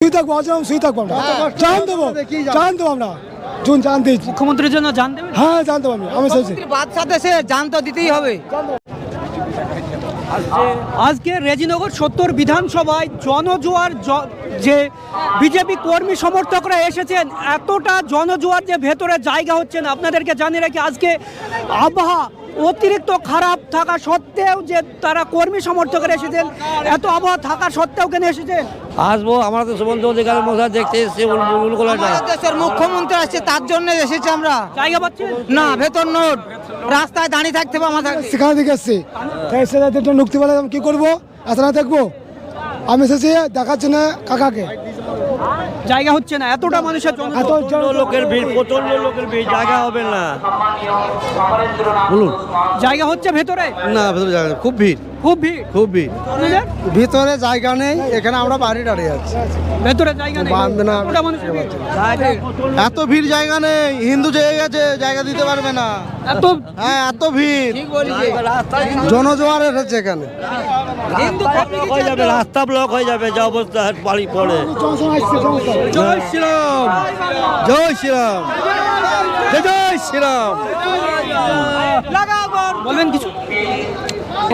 শুয়ে থাকবো, আজ শুয়ে থাকবো, আমরা জান দেবো আমরা জান দিয়েছি মুখ্যমন্ত্রীর জন্য জান দেবেন? হ্যাঁ জান দেবো আমি চাইছি বাদশাতে সে জান তো দিতেই হবে। আজকে রেজিনগর ৭০ বিধানসভায় জনজোয়ার যে বিজেপি কর্মী সমর্থকরা এসেছেন, এতটা জনজোয়ার যে ভেতরে জায়গা হচ্ছে না। আপনাদেরকে জানিয়ে রাখি, আজকে আবহাওয়া অতিরিক্ত খারাপ থাকা সত্ত্বেও যে তারা কর্মী সমর্থকরা এসেছেন, এত আবহাওয়া থাকা সত্ত্বেও কেন এসেছেন? আসবো, আমরা তো সুমন্ত অধিকারের মশা দেখতে এসেছি। আমাদের দেশের মুখ্যমন্ত্রী আসছে, তার জন্য এসেছি আমরা। জায়গা পাচ্ছেন না, ভেতর নোট, রাস্তায় দাঁড়িয়ে থাকতে হবে আমাদের। সেখানে থেকে এসছি, তাই এসে ঢুকতে পারলে আমি কি করবো? এত না থাকবো? আমি এসেছি দেখার জন্য কাকাকে। জায়গা হচ্ছে না, এতটা মানুষের এত লোকের ভিড়, প্রচন্ড লোকের ভিড়, জায়গা হবে না। বলুন। জায়গা হচ্ছে ভেতরে? না, ভেতরে জায়গা নেই, খুব ভিড়, খুব ভিড়, খুব ভিড়। আপনাদের ভিতরে জায়গা নেই, এখানে আমরা বাড়ি দাঁড়িয়ে আছি। ভেতরে জায়গা নেই, বাঁধবে না। এতটা মানুষের ভিড়। এত ভিড়, জায়গা নেই, হিন্দু জায়গা গেছে, জায়গা দিতে পারবে না। এত হ্যাঁ, এত ভিড়, জনজোয়ার এসেছে এখানে। হয়ে যাবে, রাস্তা ব্লক হয়ে যাবে, যা অবস্থা বাড়ি পড়ে। জয় শ্রীরাম, জয় শ্রীরাম, জয় শ্রীরাম। বলবেন কিছু?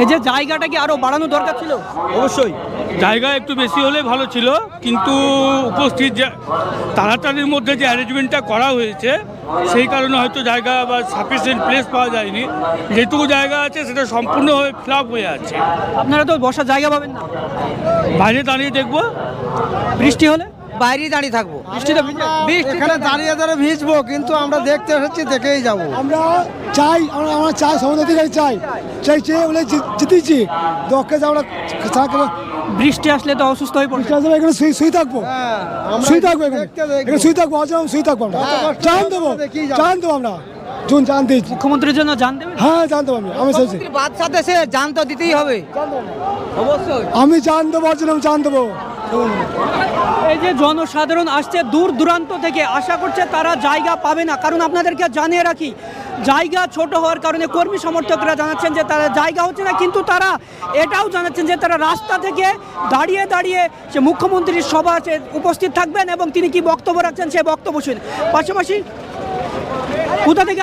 এই যে জায়গাটা কি আরো বাড়ানো দরকার ছিল? অবশ্যই জায়গা একটু বেশি হলে ভালো ছিল, কিন্তু উপস্থিত যে তাড়াতাড়ির মধ্যে যে অ্যারেঞ্জমেন্টটা করা হয়েছে সেই কারণে হয়তো জায়গা বা সাফিসিয়েন্ট প্লেস পাওয়া যায়নি। যেটুকু জায়গা আছে সেটা সম্পূর্ণভাবে ফিল আপ হয়ে আছে। আপনারা তো বসার জায়গা পাবেন না, বাইরে দাঁড়িয়ে দেখবো। বৃষ্টি হলে বাইরে দাঁড়িয়ে থাকবো। বৃষ্টিতে ভিজে? এখানে দাঁড়িয়ে দাঁড়িয়ে ভিজবো, কিন্তু আমরা দেখতে এসেছি, দেখেই যাবো। আমরা চাই, আমরা চাই, সমস্ত অধিকারী চাই, চেয়ে বলে জিতেছি। দক্ষে আমরা বৃষ্টি আসলে তো অসুস্থ হয়ে পড়ছে। এখানে শুয়ে থাকবো, শুয়ে থাকবো, এখানে শুয়ে থাকবো, আজ শুয়ে থাকবো, আমরা জান দেবো আমরা জান দিয়েছি মুখ্যমন্ত্রীর জন্য জান দেবেন? হ্যাঁ জান দেবো আমি চাইছি বাদশাতে সে জান তো দিতেই হবে অবশ্যই। আমি জান দেবো, আজ আমি জান দেবো। এই যে জনসাধারণ আসছে দূর দূরান্ত থেকে, আশা করছে তারা জায়গা পাবে না। কারণ আপনাদেরকে জানিয়ে রাখি, জায়গা ছোট হওয়ার কারণে কর্মী সমর্থকরা জানাচ্ছেন যে তারা জায়গা হচ্ছে না, কিন্তু তারা এটাও জানাচ্ছেন যে তারা রাস্তা থেকে দাঁড়িয়ে দাঁড়িয়ে সে মুখ্যমন্ত্রীর সভা উপস্থিত থাকবেন এবং তিনি কি বক্তব্য রাখছেন সে বক্তব্য শুনে। পাশাপাশি কোথা থেকে